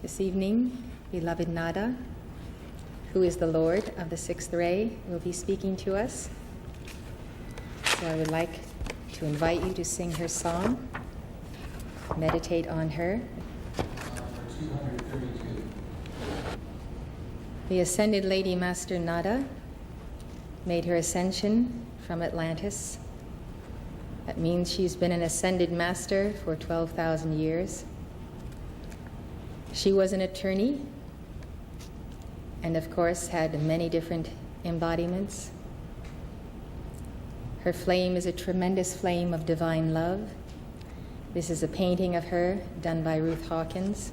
This evening, beloved Nada, who is the Lord of the sixth ray, will be speaking to us. So I would like to invite you to sing her song, meditate on her. The Ascended Lady Master Nada made her ascension from Atlantis. That means she's been an ascended master for 12,000 years. She was an attorney and, of course, had many different embodiments. Her flame is a tremendous flame of divine love. This is a painting of her done by Ruth Hawkins.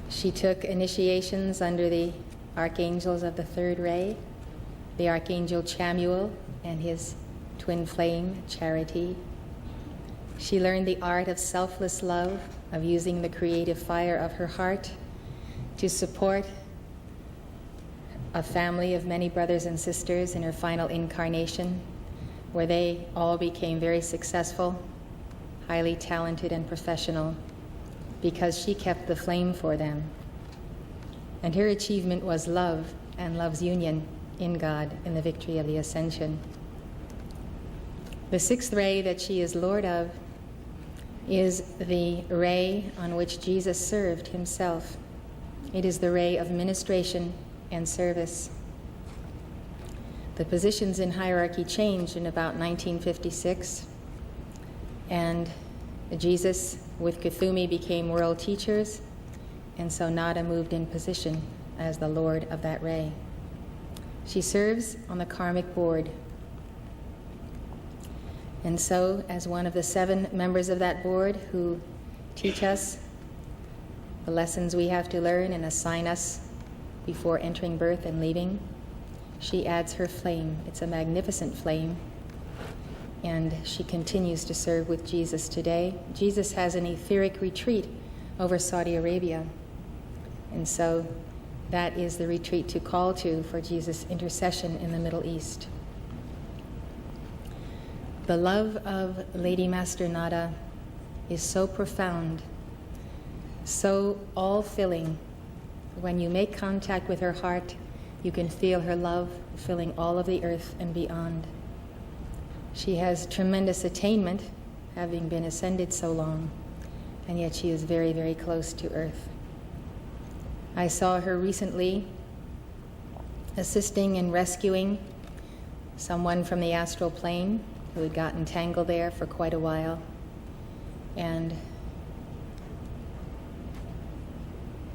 She took initiations under the archangels of the third ray, the Archangel Chamuel and his twin flame, Charity. She learned the art of selfless love, of using the creative fire of her heart to support a family of many brothers and sisters in her final incarnation, where they all became very successful, highly talented and professional, because she kept the flame for them. And her achievement was love and love's union in God in the victory of the ascension. The sixth ray that she is Lord of is the ray on which Jesus served himself. It is the ray of ministration and service. The positions in hierarchy changed in about 1956, and Jesus with Kuthumi became world teachers, and so Nada moved in position as the Lord of that ray. She serves on the karmic board. And so, as one of the 7 members of that board who teach us the lessons we have to learn and assign us before entering birth and leaving, she adds her flame. It's a magnificent flame, and she continues to serve with Jesus today. Jesus has an etheric retreat over Saudi Arabia, and so that is the retreat to call to for Jesus' intercession in the Middle East. The love of Lady Master Nada is so profound, so all-filling. When you make contact with her heart, you can feel her love filling all of the earth and beyond. She has tremendous attainment, having been ascended so long, and yet she is very, very close to earth. I saw her recently assisting in rescuing someone from the astral plane who had gotten tangled there for quite a while. And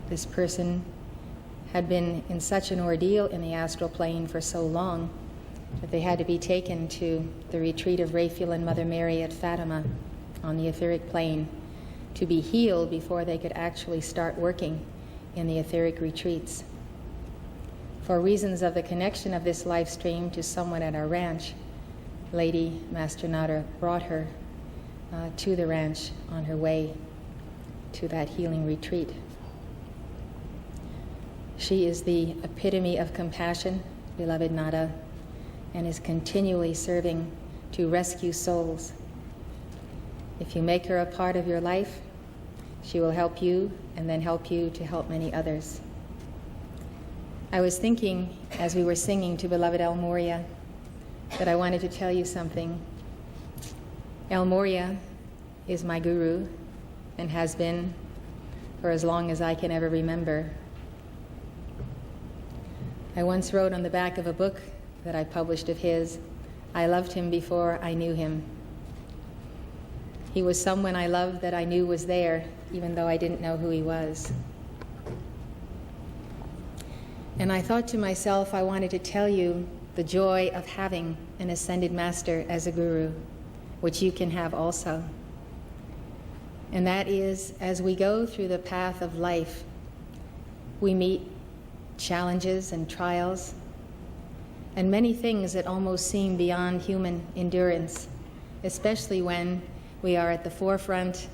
this person had been in such an ordeal in the astral plane for so long that they had to be taken to the retreat of Raphael and Mother Mary at Fatima on the etheric plane to be healed before they could actually start working in the etheric retreats. For reasons of the connection of this live stream to someone at our ranch, Lady Master Nada brought her to the ranch on her way to that healing retreat. She is the epitome of compassion, beloved Nada, and is continually serving to rescue souls. If you make her a part of your life, she will help you and then help you to help many others. I was thinking as we were singing to beloved El Moria that I wanted to tell you something. El Moria is my guru and has been for as long as I can ever remember. I once wrote on the back of a book that I published of his, I loved him before I knew him. He was someone I loved that I knew was there, even though I didn't know who he was. And I thought to myself, I wanted to tell you the joy of having an ascended master as a guru, which you can have also. And that is, as we go through the path of life, we meet challenges and trials and many things that almost seem beyond human endurance, especially when we are at the forefront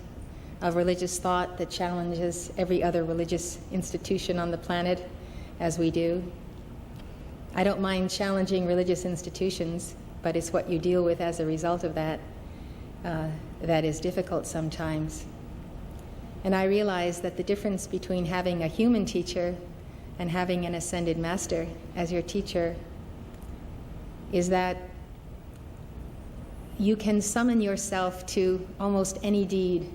of religious thought that challenges every other religious institution on the planet, as we do. I don't mind challenging religious institutions, but it's what you deal with as a result of that that is difficult sometimes. And I realized that the difference between having a human teacher and having an ascended master as your teacher is that you can summon yourself to almost any deed,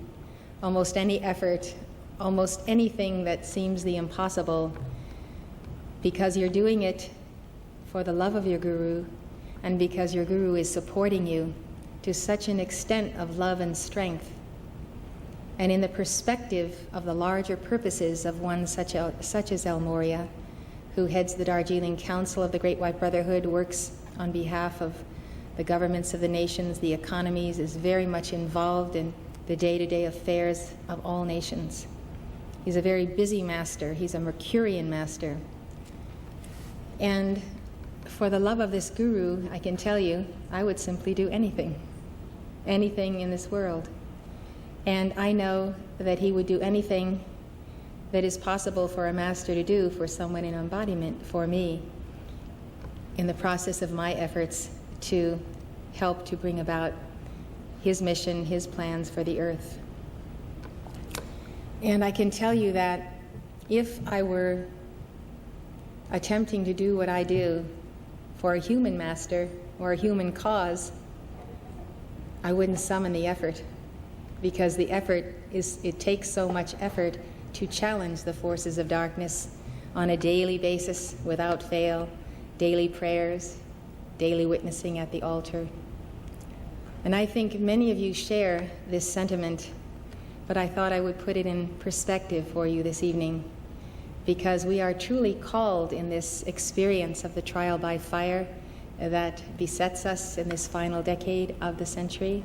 almost any effort, almost anything that seems the impossible, because you're doing it for the love of your guru and because your guru is supporting you to such an extent of love and strength. And in the perspective of the larger purposes of one such as El Morya, who heads the Darjeeling Council of the Great White Brotherhood, works on behalf of the governments of the nations, the economies, is very much involved in the day-to-day affairs of all nations. He's a very busy master. He's a Mercurian master. And for the love of this guru, I can tell you, I would simply do anything in this world. And I know that he would do anything that is possible for a master to do for someone in embodiment, for me, in the process of my efforts to help to bring about his mission, his plans for the earth. And I can tell you that if I were attempting to do what I do for a human master or a human cause, I wouldn't summon the effort, because the effort it takes so much effort to challenge the forces of darkness on a daily basis without fail, daily prayers, daily witnessing at the altar. And I think many of you share this sentiment, but I thought I would put it in perspective for you this evening, because we are truly called in this experience of the trial by fire that besets us in this final decade of the century.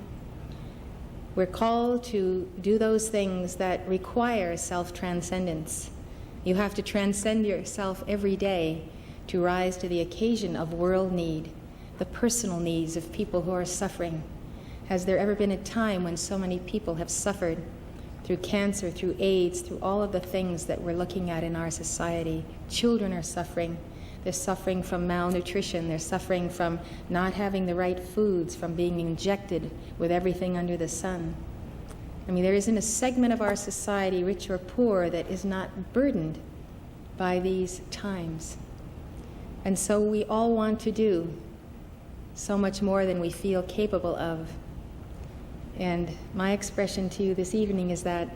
We're called to do those things that require self-transcendence. You have to transcend yourself every day to rise to the occasion of world need, the personal needs of people who are suffering. Has there ever been a time when so many people have suffered through cancer, through AIDS, through all of the things that we're looking at in our society? Children are suffering. They're suffering from malnutrition. They're suffering from not having the right foods, from being injected with everything under the sun. I mean, there isn't a segment of our society, rich or poor, that is not burdened by these times. And so we all want to do so much more than we feel capable of. And my expression to you this evening is that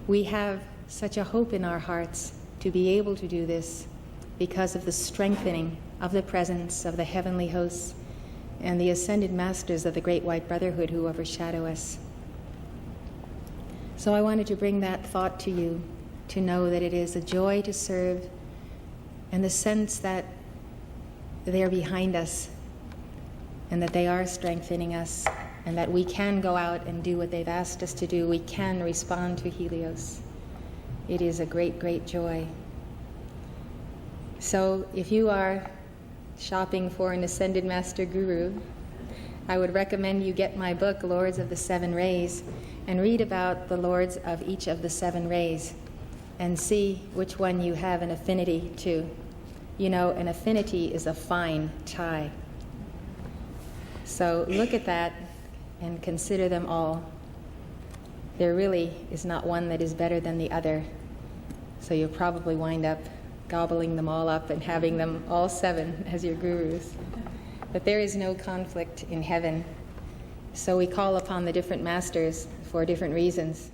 we have such a hope in our hearts to be able to do this because of the strengthening of the presence of the heavenly hosts and the ascended masters of the Great White Brotherhood who overshadow us. So I wanted to bring that thought to you, to know that it is a joy to serve, and the sense that they're behind us and that they are strengthening us, and that we can go out and do what they've asked us to do. We can respond to Helios. It is a great, great joy. So if you are shopping for an Ascended Master Guru, I would recommend you get my book, Lords of the Seven Rays, and read about the lords of each of the seven rays and see which one you have an affinity to. You know, an affinity is a fine tie. So look at that and consider them all. There really is not one that is better than the other. So you'll probably wind up gobbling them all up and having them all seven as your gurus. But there is no conflict in heaven. So we call upon the different masters for different reasons.